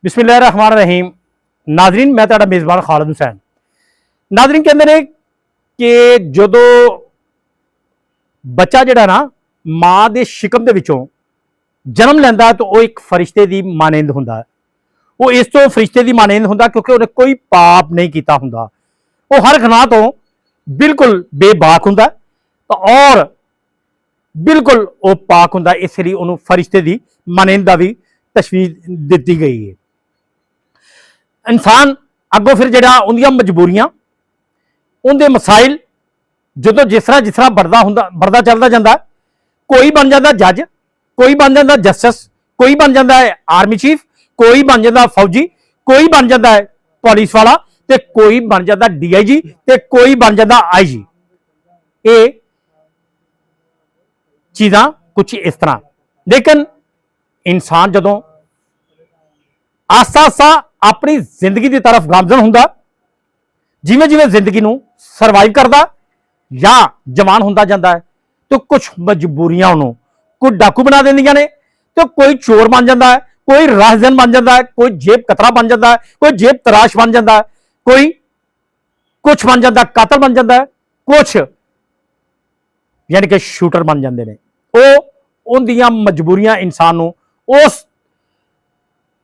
बिस्मिल्लाहिर्रहमानिर्रहीम। नाजरीन, मैं तुहाडा मेज़बान खालिद हुसैन। नाजरीन, कहते हैं कि जदों बच्चा जिहड़ा ना माँ के शिकम दे विचों जन्म लैंदा है तो वह एक फरिश्ते की मानंद हुंदा है। वो इस तो फरिश्ते की मानंद हुंदा क्योंकि उन्हें कोई पाप नहीं किया हुंदा। वो हर गुनाह तो बिल्कुल बेबाक हुंदा और बिल्कुल वो पाक हुंदा, इसलिए उन्होंने फरिश्ते की मानंद का भी तशवीर दी गई है। इंसान अगों फिर जड़ा उन्दियां मजबूरियां उनके मसाइल जो जिस तरह बढ़ता चलता जाता, कोई बन जाता जज, कोई बन जाता जस्टिस, कोई बन जाता है आर्मी चीफ, कोई बन जाता फौजी, कोई बन जाता है पुलिस वाला, तो कोई बन जाता DIG, तो कोई बन जाता IG। ये चीज़ां कुछ इस तरह। लेकिन इंसान जदों आस्ता आस्ता अपनी जिंदगी की तरफ गामजन हुंदा, जिमें जिमें जिंदगी नूं सरवाइव करता या जवान हुंदा जाता है, तो कुछ मजबूरियां उन्होंने कोई डाकू बना देंदियां ने, तो कोई चोर बन जाता है, कोई राहजन बन जाता है, कोई जेब कतरा बन जाता है, कोई जेब तराश बन जाता है, कोई कुछ बन जाता है, कातल बन जाता है, कुछ यानी कि शूटर बन जाते हैं। वो उनदियां मजबूरियां इंसान नूं उस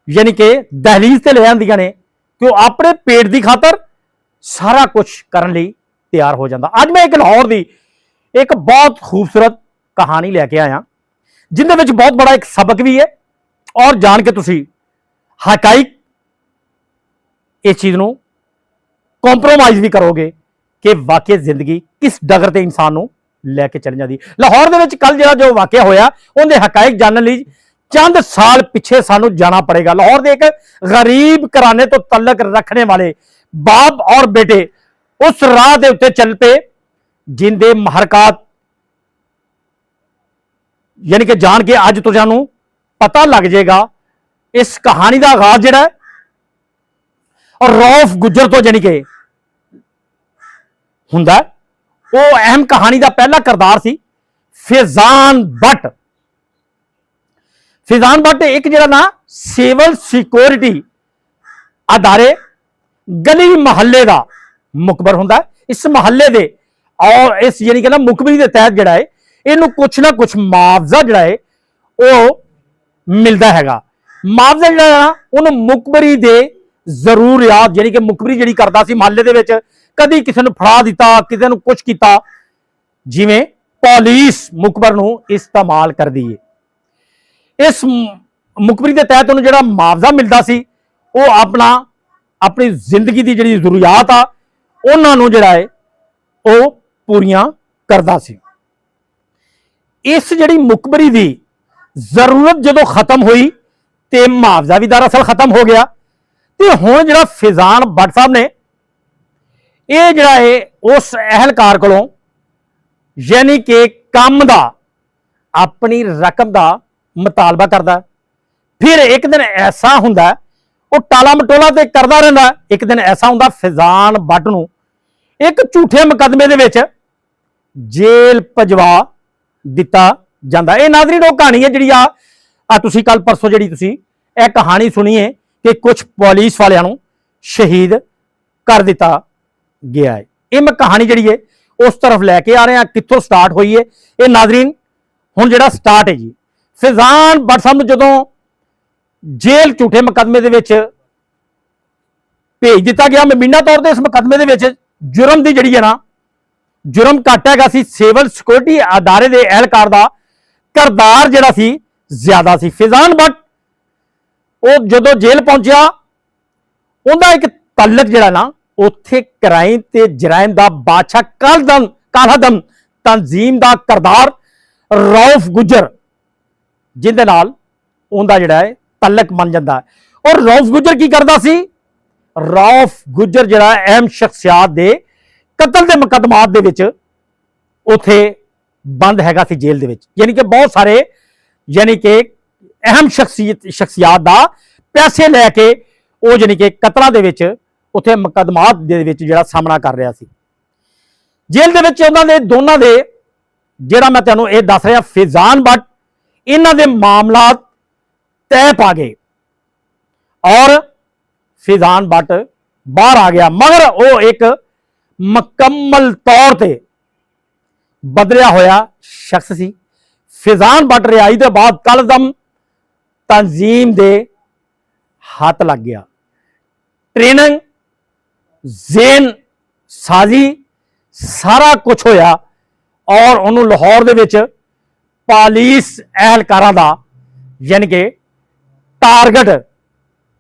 यानी कि दहलीज से ले आंदियां ने कि वो अपने पेट की खातर सारा कुछ करने लिए तैयार हो जाता। अज मैं एक लाहौर की एक बहुत खूबसूरत कहानी लैके आया, जिंदे विच बहुत बड़ा एक सबक भी है और जान के तुसी हकाइक इस चीज नूं कॉम्प्रोमाइज भी करोगे कि वाकई जिंदगी किस डगर ते इंसान नूं लैके चली जाती। लाहौर दे विच कल जो वाकया होया उनके हकाइक जानने लिए चंद साल पिछे सानू जाना पड़ेगा। लाहौर के एक गरीब घराने तो तल्लक रखने वाले बाप और बेटे उस राह के उत्ते चल पे जिंदे महरकात यानी कि जान के अज तुहानू पता लग जाएगा। इस कहानी का आगाज जिहड़ा है और रौफ गुजर तो यानी कि हुंदा, वो अहम कहानी का पहला किरदार सी फैजान भट्ट। फैजान भट्ट एक जरा ना सिविल सिक्योरिटी अदारे गली महल्ले का मुखबर हुंदा। इस महल्ले दे और इस यानी कि ना मुखबरी के तहत जड़ा है इनू कुछ ना कुछ मुआवजा जड़ा है वो मिलता हैगा। मुआवजा जड़ा उन मुखबरी दे जरूरियात यानी कि मुखबरी जी करता सी महल्ले दे विच, कदी किसी ने फड़ा दिता, किसी ने कुछ किया, जिवें पुलिस मुखबर नू इस्तेमाल कर दी है। इस मुखबरी के तहत उन्हें जो मुआवजा मिलता सी वो अपनी जिंदगी की जी जरूरियात आ उन्होंने जोड़ा है वो पूरियां करता सी। इस जी मुखबरी की जरूरत जो खत्म हुई तो मुआवजा भी दरअसल खत्म हो गया। तो हुण जो फैजान भट्ट साहब ने यह जोड़ा है उस अहलकार को यानी कि काम का अपनी रकम का मुतालबा करता। फिर एक दिन ऐसा हुंदा वो टाला मटोला तो करता रहा। एक दिन ऐसा हुंदा फैजान भट्ट नूं एक झूठे मुकदमे दे विच जेल भजवा दिता जांदा। ये नाज़रीन वो कहानी है जी तुसीं कल परसों जी तुसीं यह कहानी सुनी है कि कुछ पुलिस वालियां नूं शहीद कर दिता गया है। ये मैं कहानी जी है उस तरफ लैके आ रहा कित्थों स्टार्ट हुई है। ये नाज़रीन हुण जिहड़ा स्टार्ट है जी फैजान भट्ट साहब नूं जदों जेल झूठे मुकदमे दे विच भेज दिता गया। ममीना तौर पर इस मुकदमे दे विच जुर्म की जी है ना जुर्म घट हैगा सी, सिविल सिक्योरिटी अदारे के एहलकार का किरदार जिहड़ा सी ज्यादा सी। फैजान भट्ट वो जदों जेल पहुंचा उनका एक तलक जिहड़ा ना उत्थे क्राइम ते जराइम का बादशाह कालादम तंजीम का किरदार रौफ गुजर जिंदे नाल उनका जिहड़ा है तलक बन जाता है। और रौफ गुजर की करता सी, रौफ गुजर जिहड़ा अहम शख्सियात दे कतल के मुकदमात दे विच उत्थे बंद हैगा सी जेल दे विच। यानी कि बहुत सारे यानी कि अहम शख्सियात का पैसे लैके वो यानी कि कतलों के विच उत्थे मुकदमात दे विच जिहड़ा सामना कर रहा सी। जेल दे विच उन्होंने दोनों के जिहड़ा मैं तुहानूं ये दस रहा फैजान भट्ट इन्हां दे मामलात तय पा गए। और फैजान भट्ट बाहर आ गया, मगर वो एक मुकम्मल तौर पर बदलिया होया शख्स सी। फैजान भट्ट रिहाई के बाद कलदम तंजीम दे हाथ लग गया। ट्रेनिंग, जेन साजी, सारा कुछ होया और उन्होंने लाहौर दे विच पुलिस एहलकारां दा यानी कि टारगेट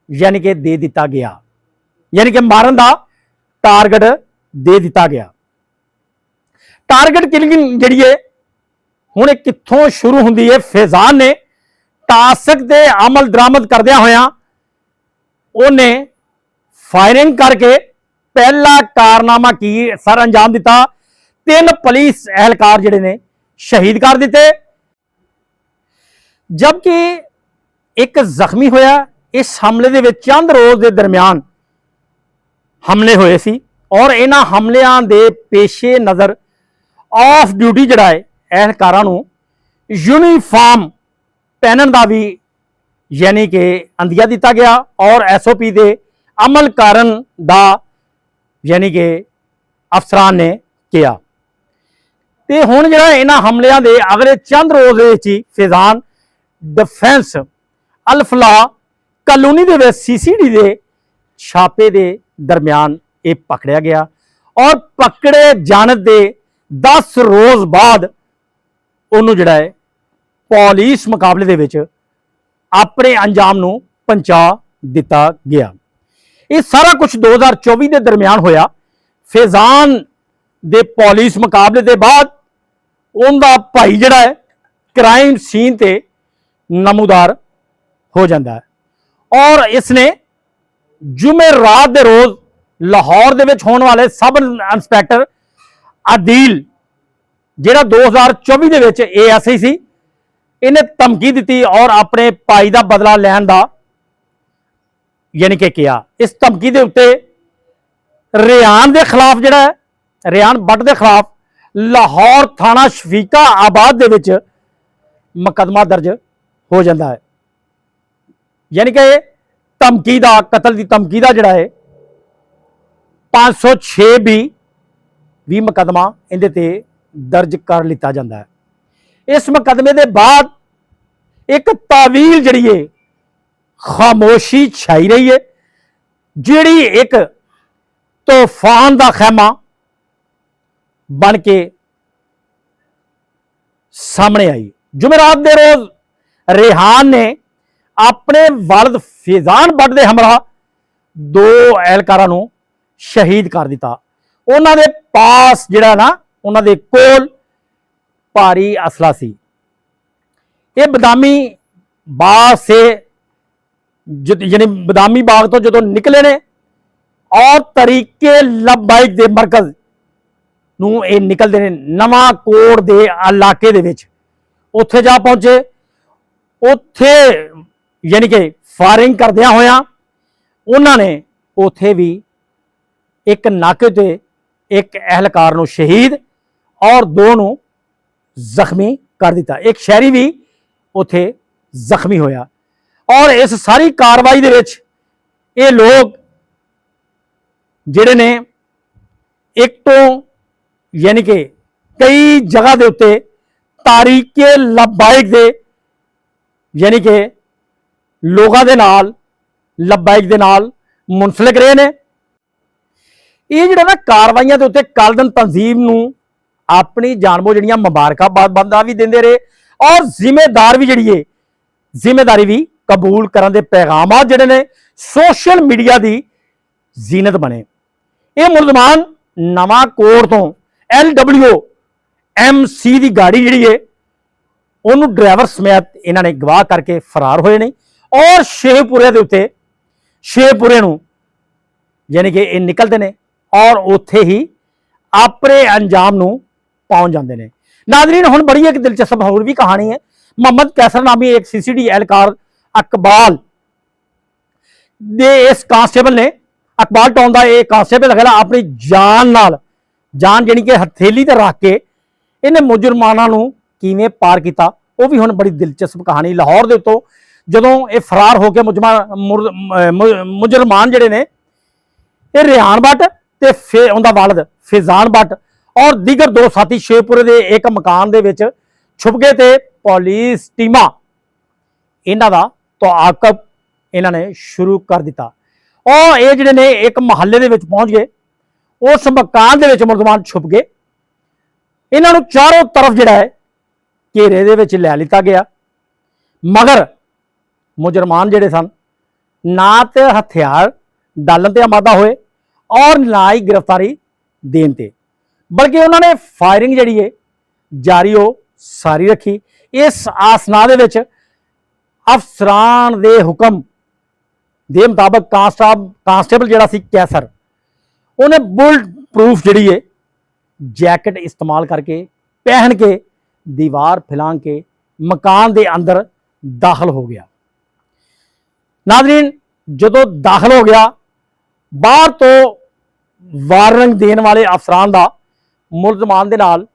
यानी कि दे दिता गया, यानी कि मारन दा टारगेट दे दिता गया। टारगेट किलिंग जिहड़ी है हुण कित्थों शुरू हुंदी है? फैजान ने टास्क दे अमल दरामद करदियां होया उन्हें फायरिंग करके पहला कारनामा की सर अंजाम दिता। 3 पुलिस एहलकार जिहड़े ने शहीद कर दिते, जबकि एक जख्मी होया। इस हमले दे विच चंद रोज के दरमियान हमले होए सी और इन्हां हमलियां दे पेशे नज़र ऑफ ड्यूटी जिहड़ा है एहलकारां नूं यूनीफॉर्म पहनण दा भी यानी कि अंदिया दिता गया और SOP दे अमल करन दा यानी कि अफसरान ने किया। ते हुण जिहड़ा इन्हां हमलियां दे अगले चंद रोज दे विच ही फैजान डिफेंस अल-फलाह कॉलोनी दे विच CCD दे छापे दे दरमियान ये पकड़िया गया और पकड़े जाने दे 10 रोज बाद उन्होंने जिहड़ा है पुलिस मुकाबले दे विच अपने अंजाम नूं पहुंचा दिता गया। ये सारा कुछ 2024 के दरमियान होया। फैजान दे पुलिस मुकाबले के बाद उनका भाई जिहड़ा है क्राइम सीन ते नमूदार हो जाता है और इसने जुमेरात के रोज लाहौर दे विच होने वाले सब इंस्पैक्टर आदिल जिहड़ा 2024 दे विच ASI सी, इन्हें धमकी दी और अपने भाई का बदला लैन का यानी कि किया। इस धमकी के उत्ते रेहान के खिलाफ जिहड़ा है रेहान भट्ट के खिलाफ लाहौर थाना शफीका आबाद दे विच मुकदमा दर्ज हो जाता है। यानी कि धमकी का कतल की धमकी का जिहड़ा है 506 भी मुकदमा इहदे ते दर्ज कर लिता जाता है। इस मुकदमे के बाद एक तावील जिहड़ी है खामोशी छाई रही है, जिहड़ी एक तूफान का खैमा बन के सामने आई। जुमेरात के रोज रेहान ने अपने वालद फैजान भट्ट के हमरा 2 एहलकारां नूं शहीद कर दिता। उन्होंने पास जिहड़ा ना उन्होंने कोल भारी असला सी। ये बदामी बाग से यानी बदामी बाग तो जो निकले ने और तरीके लबाइक दे मरकज नूं ये निकलते हैं नवा कोट दे इलाके दे विच उत्थे जा पहुंचे। उत्थे यानी कि फायरिंग करदियां होया उन्होंने उत्थे भी एक नाके ते एक एहलकार नूं शहीद और 2 नूं जख्मी कर दिता। एक शहरी भी उत्थे जख्मी होया और इस सारी कार्रवाई दे विच ये लोग जिहड़े ने एक तो यानी कि कई जगह के उत्ते तारीके लबाइक दे यानी कि लोगों के नाल लबाइक दे नाल मुंसलिक रहे ने। ये जिहड़ा ना कार्रवाइयां दे उत्ते कलदन तंजीम नूं अपनी जानबो जिहड़ियां मुबारकबाद बंदा भी देंदे रहे और जिम्मेदार भी जिहड़ी है जिम्मेदारी भी कबूल करन दे पैगामात जिहड़े ने सोशल मीडिया की जीनत बने। ये मुलजमान नवा कोट तो LWMC की गाड़ी जिहड़ी है उन्होंने ड्राइवर समेत इन्होंने गवाह करके फरार होए ने और शेखपुरे के उत्ते शेखपुरे नूं यानी कि ये निकलते हैं और उत्थे ही अपने अंजाम नूं पहुंच जाते हैं। नाज़रीन हुण बड़ी एक दिलचस्प होर भी कहानी है। मोहम्मद कैसर नामी एक CCD एहलकार अकबाल दे इस कांस्टेबल ने अकबाल टाउन का यह कांस्टेबल अगला अपनी जान नाल जान जानी कि हथेली ते रख के इन्हें मुजरमाना नूं किवें पार किया, वह भी हुण बड़ी दिलचस्प कहानी। लाहौर दे उत्तों ਜਦੋਂ ਇਹ ਫਰਾਰ ਹੋ ਕੇ ਮੁਜਰਮਾਨ ਜਿਹੜੇ ਨੇ ਇਹ ਰਿਆਨ ਭੱਟ ਤੇ ਉਹਦਾ ਵਾਲਦ ਫੈਜ਼ਾਨ ਭੱਟ ਔਰ ਦੀਗਰ ਦੋ ਸਾਥੀ ਸ਼ੇਖਪੁਰੇ ਦੇ ਇੱਕ ਮਕਾਨ ਦੇ ਵਿੱਚ ਛੁਪ ਗਏ ਤੇ ਪੁਲਿਸ ਟੀਮਾਂ ਇਹਨਾਂ ਦਾ ਤਾਕਬ ਇਹਨਾਂ ਨੇ ਸ਼ੁਰੂ ਕਰ ਦਿੱਤਾ। ਔਰ ਇਹ ਜਿਹੜੇ ਨੇ ਇੱਕ ਮੁਹੱਲੇ ਦੇ ਵਿੱਚ ਪਹੁੰਚ ਗਏ, ਉਸ ਮਕਾਨ ਦੇ ਵਿੱਚ ਮੁਲਜ਼ਮਾਨ ਛੁਪ ਗਏ। ਇਹਨਾਂ ਨੂੰ ਚਾਰੋਂ ਤਰਫ ਜਿਹੜਾ ਹੈ ਘੇਰੇ ਦੇ ਵਿੱਚ ਲੈ ਲਿੱਤਾ ਗਿਆ, ਮਗਰ ਮੁਜਰਮਾਨ ਜਿਹੜੇ ਸਨ ਨਾ ਤੇ ਹਥਿਆਰ ਡਾਲਣ ਤੇ ਆਮਾਦਾ ਹੋਏ ਔਰ ਨਾ ਹੀ ਗ੍ਰਿਫਤਾਰੀ ਦੇਣ ਤੇ, ਬਲਕਿ ਉਹਨਾਂ ਨੇ ਫਾਇਰਿੰਗ ਜਿਹੜੀ ਹੈ ਜਾਰੀ ਉਹ ਸਾਰੀ ਰੱਖੀ। ਇਸ ਆਸਨਾ ਦੇ ਵਿੱਚ ਅਫਸਰਾਨ ਦੇ ਹੁਕਮ ਦੇ ਮੁਤਾਬਕ ਕਾਂਸਟੇਬਲ ਜਿਹੜਾ ਸੀ ਕੈਸਰ, ਉਹਨੇ ਬੁਲਟ ਪ੍ਰੂਫ ਜਿਹੜੀ ਹੈ ਜੈਕਟ ਇਸਤੇਮਾਲ ਕਰਕੇ ਪਹਿਨ ਕੇ ਦੀਵਾਰ ਫਿਲਾਂਗ ਕੇ ਮਕਾਨ ਦੇ ਅੰਦਰ ਦਾਖਲ ਹੋ ਗਿਆ। ਨਾਜ਼ਰੀਨ, ਜਦੋਂ ਦਾਖਲ ਹੋ ਗਿਆ, ਬਾਹਰ ਤੋਂ ਵਾਰਨਿੰਗ ਦੇਣ ਵਾਲੇ ਅਫਸਰਾਂ ਦਾ ਮੁਲਜ਼ਮਾਨ ਦੇ ਨਾਲ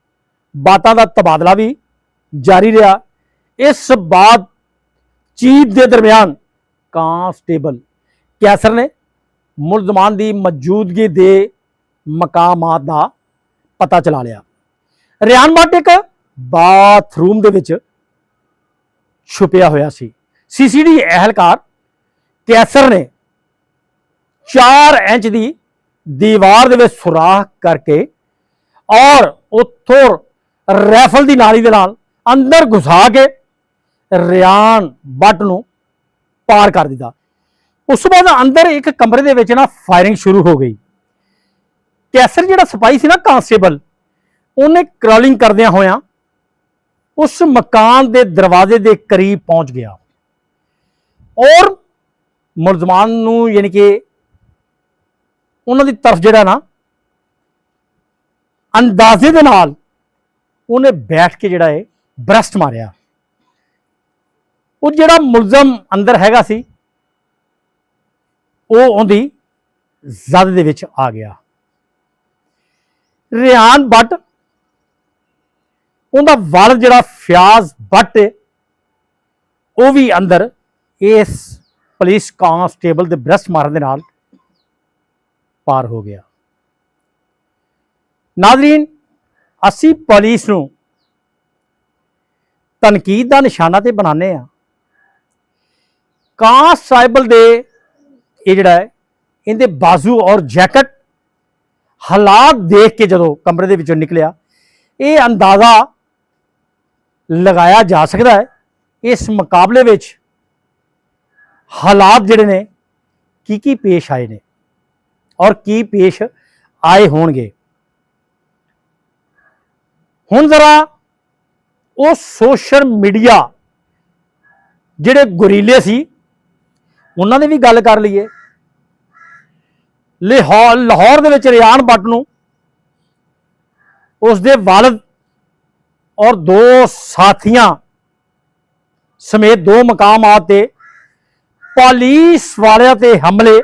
ਬਾਤਾਂ ਦਾ ਤਬਾਦਲਾ ਵੀ ਜਾਰੀ ਰਿਹਾ। ਇਸ ਬਾਤਚੀਤ ਦੇ ਦਰਮਿਆਨ ਕਾਂਸਟੇਬਲ ਕੈਸਰ ਨੇ ਮੁਲਜ਼ਮਾਨ ਦੀ ਮੌਜੂਦਗੀ ਦੇ ਮਕਾਮਾਤ ਦਾ ਪਤਾ ਚਲਾ ਲਿਆ। ਰਿਆਨ ਭੱਟ ਇੱਕ ਬਾਥਰੂਮ ਦੇ ਵਿੱਚ ਛੁਪਿਆ ਹੋਇਆ ਸੀ। ਸੀਸੀਟੀ ਅਹਿਲਕਾਰ ਕੈਸਰ ਨੇ 4 ਇੰਚ ਦੀ ਦੀਵਾਰ ਦੇ ਵਿੱਚ ਸੁਰਾਖ ਕਰਕੇ ਔਰ ਉੱਥੋਂ ਰਾਈਫਲ ਦੀ ਨਾਲੀ ਦੇ ਨਾਲ ਅੰਦਰ ਘੁਸਾ ਕੇ ਰਿਆਨ ਭੱਟ ਨੂੰ ਪਾਰ ਕਰ ਦਿੱਤਾ। ਉਸ ਤੋਂ ਬਾਅਦ ਅੰਦਰ ਇੱਕ ਕਮਰੇ ਦੇ ਵਿੱਚ ਨਾ ਫਾਇਰਿੰਗ ਸ਼ੁਰੂ ਹੋ ਗਈ। ਕੈਸਰ ਜਿਹੜਾ ਸਿਪਾਹੀ ਸੀ ਨਾ ਕਾਂਸਟੇਬਲ, ਉਹਨੇ ਕ੍ਰਾਲਿੰਗ ਕਰਦਿਆਂ ਹੋਇਆਂ ਉਸ ਮਕਾਨ ਦੇ ਦਰਵਾਜ਼ੇ ਦੇ ਕਰੀਬ ਪਹੁੰਚ ਗਿਆ ਔਰ ਮੁਲਜ਼ਮਾਨ ਨੂੰ ਯਾਨੀ ਕਿ ਉਹਨਾਂ ਦੀ ਤਰਫ ਜਿਹੜਾ ਨਾ ਅੰਦਾਜ਼ੇ ਦੇ ਨਾਲ ਉਹਨੇ ਬੈਠ ਕੇ ਜਿਹੜਾ ਹੈ ਬਰਸਟ ਮਾਰਿਆ। ਉਹ ਜਿਹੜਾ ਮੁਲਜ਼ਮ ਅੰਦਰ ਹੈਗਾ ਸੀ ਉਹ ਉਹਦੀ ਜ਼ਦ ਦੇ ਵਿੱਚ ਆ ਗਿਆ। ਰਿਆਨ ਭੱਟ, ਉਹਦਾ ਵਾਲਦ ਜਿਹੜਾ ਫਿਆਜ਼ ਭੱਟ ਉਹ ਵੀ ਅੰਦਰ ਇਸ ਪੁਲਿਸ ਕਾਂਸਟੇਬਲ ਦੇ ਬਰਸਟ ਮਾਰਨ ਦੇ ਨਾਲ ਪਾਰ ਹੋ ਗਿਆ। ਨਾਜ਼ਰੀਨ, ਅਸੀਂ ਪੁਲਿਸ ਨੂੰ ਤਨਕੀਦ ਦਾ ਨਿਸ਼ਾਨਾ ਤੇ ਬਣਾਉਂਦੇ ਆ। ਕਾਂਸਟੇਬਲ ਦੇ ਇਹ ਜਿਹੜਾ ਹੈ ਇਹਦੇ ਬਾਜ਼ੂ ਔਰ ਜੈਕਟ ਹਾਲਾਤ ਦੇਖ ਕੇ ਜਦੋਂ ਕਮਰੇ ਦੇ ਵਿੱਚੋਂ ਨਿਕਲਿਆ, ਇਹ ਅੰਦਾਜ਼ਾ ਲਗਾਇਆ ਜਾ ਸਕਦਾ ਹੈ ਇਸ ਮੁਕਾਬਲੇ ਵਿੱਚ ਹਾਲਾਤ ਜਿਹੜੇ ਨੇ ਕੀ ਪੇਸ਼ ਆਏ ਨੇ ਔਰ ਕੀ ਪੇਸ਼ ਆਏ ਹੋਣਗੇ। ਹੁਣ ਜ਼ਰਾ ਉਹ ਸੋਸ਼ਲ ਮੀਡੀਆ ਜਿਹੜੇ ਗੁਰੀਲੇ ਸੀ ਉਹਨਾਂ ਦੀ ਵੀ ਗੱਲ ਕਰ ਲਈਏ। ਲਾਹੌਰ ਦੇ ਵਿੱਚ ਰਿਆਨ ਭੱਟ ਨੂੰ ਉਸ ਦੇ ਵਾਲਦ ਔਰ 2 ਸਾਥੀਆਂ ਸਮੇਤ 2 ਮਕਾਮਾਤ ਤੇ ਪੁਲਿਸ ਵਾਲਿਆਂ ਤੇ ਹਮਲੇ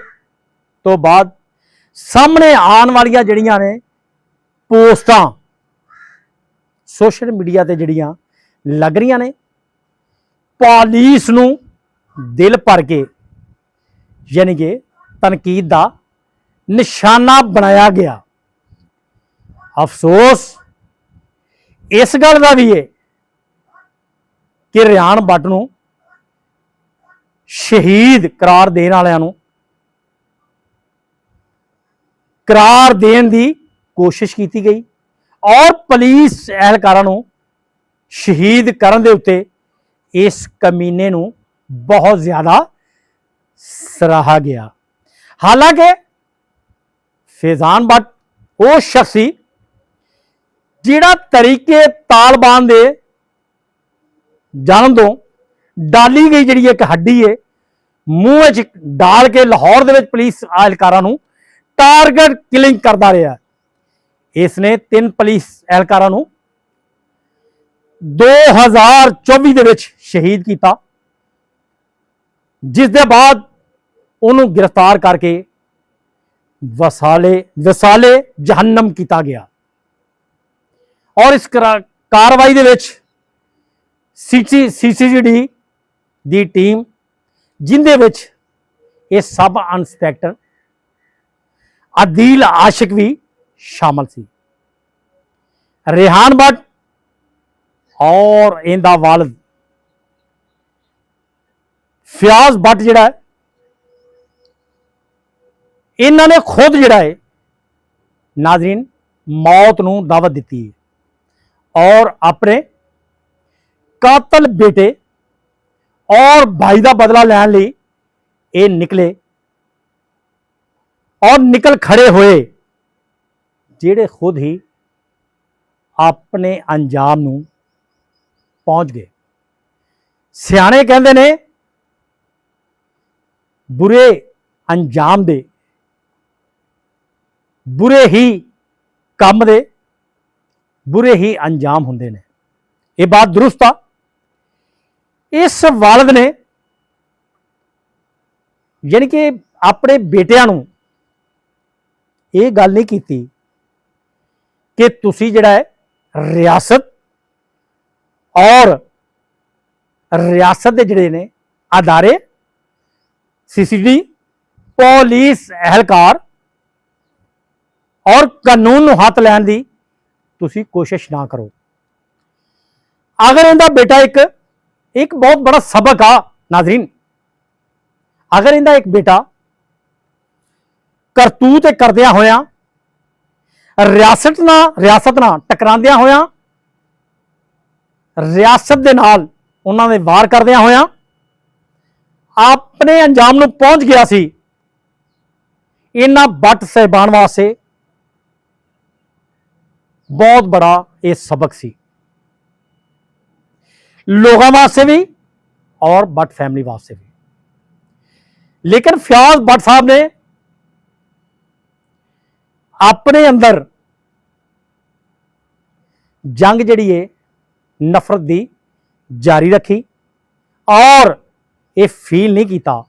ਤੋਂ ਬਾਅਦ ਸਾਹਮਣੇ ਆਉਣ ਵਾਲੀਆਂ ਜਿਹੜੀਆਂ ਨੇ ਪੋਸਟਾਂ ਸੋਸ਼ਲ ਮੀਡੀਆ ਤੇ ਜਿਹੜੀਆਂ ਲੱਗ ਰਹੀਆਂ ਨੇ, ਪੁਲਿਸ ਨੂੰ ਦਿਲ ਭਰ ਕੇ ਯਾਨੀ ਕਿ ਤਨਕੀਦ ਦਾ ਨਿਸ਼ਾਨਾ ਬਣਾਇਆ ਗਿਆ। ਅਫਸੋਸ ਇਸ ਗੱਲ ਦਾ ਵੀ ਹੈ ਕਿ ਰਿਆਨ ਭੱਟ ਨੂੰ ਸ਼ਹੀਦ ਕਰਾਰ ਦੇਣ ਵਾਲਿਆਂ ਨੂੰ ਕਰਾਰ ਦੇਣ ਦੀ ਕੋਸ਼ਿਸ਼ ਕੀਤੀ ਗਈ ਔਰ ਪੁਲਿਸ ਅਹਿਲਕਾਰਾਂ ਨੂੰ ਸ਼ਹੀਦ ਕਰਨ ਦੇ ਉੱਤੇ ਇਸ ਕਮੀਨੇ ਨੂੰ ਬਹੁਤ ਜ਼ਿਆਦਾ ਸਰਾਹਾ ਗਿਆ। ਹਾਲਾਂਕਿ ਫੈਜ਼ਾਨ ਭੱਟ ਉਹ ਸ਼ਖਸ ਸੀ ਜਿਹੜਾ ਤਰੀਕੇ ਤਾਲਿਬਾਨ ਦੇ ਜਨਮ ਤੋਂ ਡਾਲੀ ਗਈ ਜਿਹੜੀ ਇੱਕ ਹੱਡੀ ਹੈ ਮੂੰਹ ਵਿੱਚ ਡਾਲ ਕੇ ਲਾਹੌਰ ਦੇ ਵਿੱਚ ਪੁਲਿਸ ਅਹਿਲਕਾਰਾਂ ਨੂੰ ਟਾਰਗੇਟ ਕਿਲਿੰਗ ਕਰਦਾ ਰਿਹਾ। ਇਸ ਨੇ 3 ਪੁਲਿਸ ਅਹਿਲਕਾਰਾਂ ਨੂੰ 2024 ਦੇ ਵਿੱਚ ਸ਼ਹੀਦ ਕੀਤਾ, ਜਿਸ ਦੇ ਬਾਅਦ ਉਹਨੂੰ ਗ੍ਰਿਫਤਾਰ ਕਰਕੇ ਵਸਾਲੇ ਜਹੰਨਮ ਕੀਤਾ ਗਿਆ ਔਰ ਇਸ ਕਾਰਵਾਈ ਦੇ ਵਿੱਚ ਸੀਸੀਡੀ ਦੀ ਟੀਮ जिंदे विच ये सब इंस्पैक्टर आदिल आशिक भी शामिल सी। रेहान भट्ट और इनदा वालिद फयाज भट्ट जिहड़ा है, इन्होंने खुद जिहड़ा है नाजरीन मौत नूं दावत दी है और अपने कातल बेटे और भाई का बदला लैण लई ये निकले और निकल खड़े हुए, जिहड़े खुद ही अपने अंजाम नूं पहुंच गए। सियाणे कहंदे ने बुरे अंजाम दे, बुरे ही काम दे बुरे ही अंजाम हुंदे ने। ये बात दुरुस्त आ। इस वालिद ने यानी कि अपने बेटियां नूं ये गल नहीं की कि तुसी जिहड़ा है रियासत और रियासत के जिहड़े ने अदारे CCTV पुलिस एहलकार और कानून नूं हथ लैण दी तुसी कोशिश ना करो। अगर इनका बेटा एक बहुत बड़ा सबक आ नाजरीन, अगर इनका एक बेटा करतूत करदिया होया रियासत ना टकरांदिया होया रियासत दे नाल उन्हां दे वार करदिया होया अपने अंजाम नूं पहुंच गया सी, इन्हां भट्ट साहिबान वास्ते बहुत बड़ा ये सबक सी, लोगों वास्ते भी और भट्ट फैमिली वास्ते भी। लेकिन फयाज भट्ट साहब ने अपने अंदर जंग जिहड़ी है नफरत दी जारी रखी और ये फील नहीं किया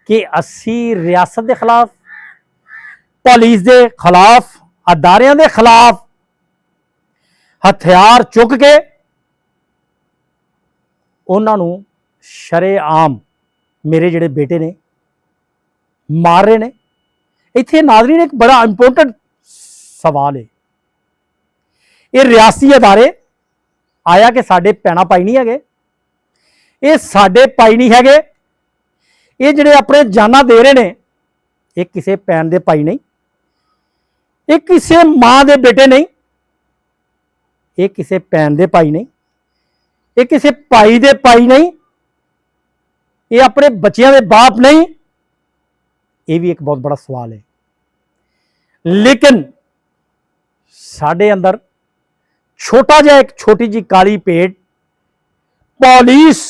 कि असी रियासत के खिलाफ, पुलिस के खिलाफ, अदारियां के खिलाफ हथियार चुक के उन्होंने शरेआम मेरे जिहड़े बेटे ने मार रहे ने। इत्थे नाज़रीन एक बड़ा इंपोर्टेंट सवाल है, ये रियासी अदारे आया कि साडे भैणां भाई नहीं है, ये साडे भाई नहीं है, ये जिहड़े अपने जाना दे रहे हैं ये किसी भैन दे भाई नहीं, ये किसी मां दे बेटे नहीं, ये किसी भैन दे भाई नहीं, ये किसी भाई दे भाई नहीं, ये अपने बच्चों के बाप नहीं। ये भी एक बहुत बड़ा सवाल है। लेकिन साडे अंदर छोटा जिहा एक छोटी जी काली पेट पुलिस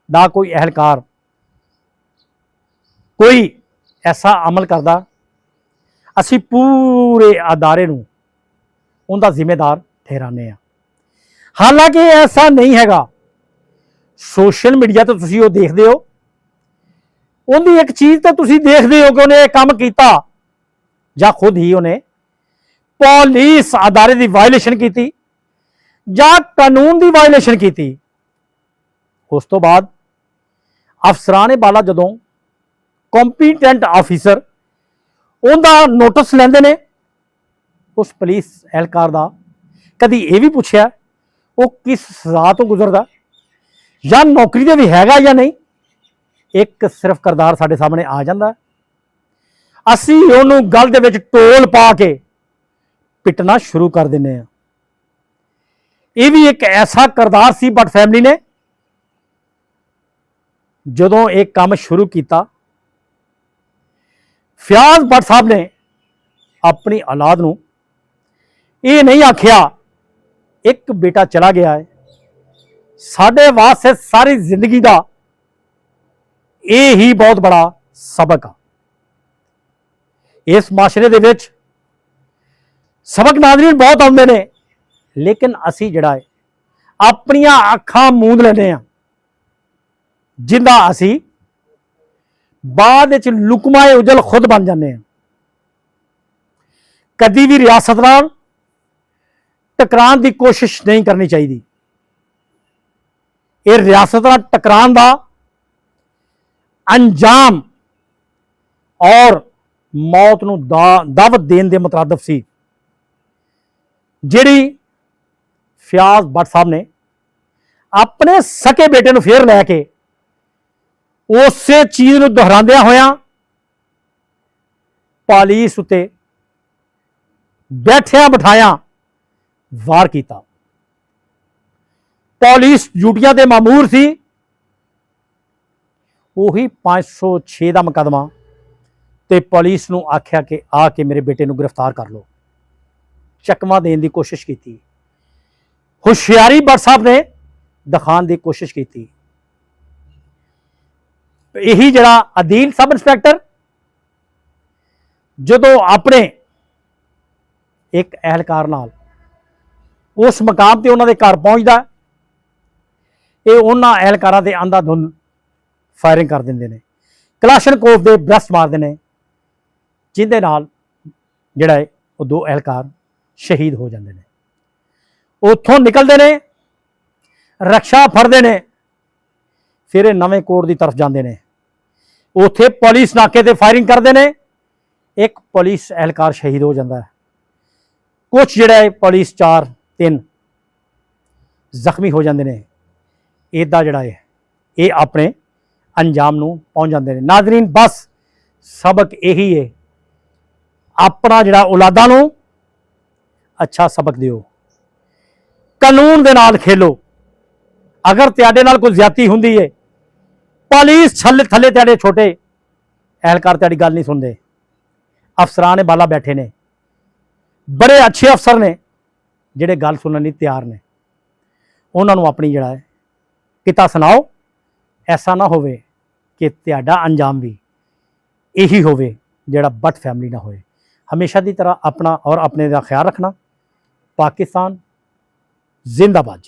दा कोई एहलकार कोई ऐसा अमल करदा, असी पूरे अदारे नूं उनका जिम्मेदार ठहराने। हालांकि ऐसा नहीं हैगा। सोशल मीडिया तो तुसीं वो देखते हो, उनकी एक चीज़ तो तुसीं देखते हो कि उन्हें काम किया जां खुद ही उन्हें पुलिस अदारे की वायलेशन की जां कानून की वायलेशन की। उस तो बाद अफसरान वाला जदों कॉम्पीटेंट ऑफिसर उनका नोटिस लेंदे ने उस पुलिस एहलकार का, कभी ये भी पूछा वो किस सज़ा तो गुजरदा या नौकरी दे भी हैगा या नहीं, एक सिर्फ करदार साडे सामने आ जाता, असी उन्होंने गल दे विच टोल पा के पिटना शुरू कर देने। ये भी एक ऐसा करदार सी भट्ट फैमिली ने जदों एक काम शुरू किया। फयाज भट्ट साहब ने अपनी औलाद नूं ये नहीं आखिया एक बेटा चला गया है, साडे वास्ते सारी जिंदगी का ये ही बहुत बड़ा सबक आ। इस माशरे दे विच सबक नाज़रीन बहुत आउंदे ने, लेकिन असी जिहड़ा है अपनियां अखां मूंद लैंदे आ, जिंदा असी बाद विच लुकमाए उजल खुद बन जाते हैं। कदी भी रियासत नाल टकरान की कोशिश नहीं करनी चाहिए। ये रियासत नाल टकरान का ਅੰਜਾਮ ਔਰ ਮੌਤ ਨੂੰ ਦਾਵਤ ਦੇਣ ਦੇ ਮੁਤਰਾਦਫ ਸੀ। ਜਿਹੜੀ ਫਿਆਜ਼ ਭੱਟ ਸਾਹਿਬ ਨੇ ਆਪਣੇ ਸਕੇ ਬੇਟੇ ਨੂੰ ਫੇਰ ਲੈ ਕੇ ਉਸੇ ਚੀਜ਼ ਨੂੰ ਦੁਹਰਾਉਂਦਿਆਂ ਹੋਇਆਂ ਪੁਲਿਸ ਉੱਤੇ ਬੈਠਿਆਂ ਬਿਠਾਇਆਂ ਵਾਰ ਕੀਤਾ। ਪੁਲਿਸ ਡਿਊਟੀਆਂ ਦੇ ਮਾਮੂਰ ਸੀ। ਉਹੀ 506 ਦਾ ਮੁਕੱਦਮਾ ਤੇ ਪੁਲਿਸ ਨੂੰ ਆਖਿਆ ਕਿ ਆ ਕੇ ਮੇਰੇ ਬੇਟੇ ਨੂੰ ਗ੍ਰਿਫਤਾਰ ਕਰ ਲਓ। ਚਕਮਾ ਦੇਣ ਦੀ ਕੋਸ਼ਿਸ਼ ਕੀਤੀ। ਹੁਸ਼ਿਆਰੀ ਭੱਟ ਸਾਹਿਬ ਨੇ ਦਿਖਾਉਣ ਦੀ ਕੋਸ਼ਿਸ਼ ਕੀਤੀ। ਇਹੀ ਜਿਹੜਾ ਅਦੀਲ ਸਬ ਇੰਸਪੈਕਟਰ ਜਦੋਂ ਆਪਣੇ ਇੱਕ ਅਹਿਲਕਾਰ ਨਾਲ ਉਸ ਮਕਾਮ ਤੇ ਉਹਨਾਂ ਦੇ ਘਰ ਪਹੁੰਚਦਾ, ਇਹ ਉਹਨਾਂ ਅਹਿਲਕਾਰਾਂ ਦੇ ਅੰਧਾਧੁੰਦ ਫਾਇਰਿੰਗ ਕਰ ਦਿੰਦੇ ਨੇ, ਕਲਾਸ਼ਨਕੋਫ ਦੇ ਬ੍ਰਸਟ ਮਾਰਦੇ ਨੇ, ਜਿਹਦੇ ਨਾਲ ਜਿਹੜਾ ਹੈ ਉਹ 2 ਅਹਿਲਕਾਰ ਸ਼ਹੀਦ ਹੋ ਜਾਂਦੇ ਨੇ। ਉੱਥੋਂ ਨਿਕਲਦੇ ਨੇ, ਰਕਸ਼ਾ ਫੜਦੇ ਨੇ, ਫਿਰ ਇਹ ਨਵੇਂ ਕੋਟ ਦੀ ਤਰਫ ਜਾਂਦੇ ਨੇ। ਉੱਥੇ ਪੁਲਿਸ ਨਾਕੇ ਤੇ ਫਾਇਰਿੰਗ ਕਰਦੇ ਨੇ, ਇੱਕ ਪੁਲਿਸ ਅਹਿਲਕਾਰ ਸ਼ਹੀਦ ਹੋ ਜਾਂਦਾ ਹੈ। ਕੁਛ ਜਿਹੜਾ ਹੈ ਪੁਲਿਸ 4-3 ਜ਼ਖਮੀ ਹੋ ਜਾਂਦੇ ਨੇ। ਇਹਦਾ ਜਿਹੜਾ ਹੈ ਇਹ ਆਪਣੇ ਅੰਜਾਮ ਨੂੰ ਪਹੁੰਚ ਜਾਂਦੇ ਨੇ। ਨਾਜ਼ਰੀਨ, ਬਸ ਸਬਕ ਇਹੀ ਹੈ, ਆਪਣਾ ਜਿਹੜਾ ਔਲਾਦਾਂ ਨੂੰ ਅੱਛਾ ਸਬਕ ਦਿਓ, ਕਾਨੂੰਨ ਦੇ ਨਾਲ ਖੇਲੋ। ਅਗਰ ਤੁਹਾਡੇ ਨਾਲ ਕੋਈ ਜ਼ਿਆਦਤੀ ਹੁੰਦੀ ਹੈ, ਪੁਲਿਸ ਥੱਲੇ ਤੁਹਾਡੇ ਛੋਟੇ ਅਹਿਲਕਾਰ ਤੁਹਾਡੀ ਗੱਲ ਨਹੀਂ ਸੁਣਦੇ। ਅਫਸਰਾਂ ਬਾਲਾ ਬੈਠੇ ਨੇ, ਬੜੇ ਅੱਛੇ ਅਫਸਰ ਨੇ ਜਿਹੜੇ ਗੱਲ ਸੁਣਨ ਲਈ ਤਿਆਰ ਨੇ। ਉਹਨਾਂ ਨੂੰ ਆਪਣੀ ਜਿਹੜਾ ਹੈ ਕਿੱਤਾ ਸੁਣਾਓ। ਐਸਾ ਨਾ ਹੋਵੇ ਕਿ ਤੁਹਾਡਾ ਅੰਜਾਮ ਵੀ ਇਹੀ ਹੋਵੇ ਜਿਹੜਾ ਭੱਟ ਫੈਮਿਲੀ ਨਾ ਹੋਏ। ਹਮੇਸ਼ਾ ਦੀ ਤਰ੍ਹਾਂ ਆਪਣਾ ਔਰ ਆਪਣੇ ਦਾ ਖਿਆਲ ਰੱਖਣਾ। ਪਾਕਿਸਤਾਨ ਜ਼ਿੰਦਾਬਾਦ।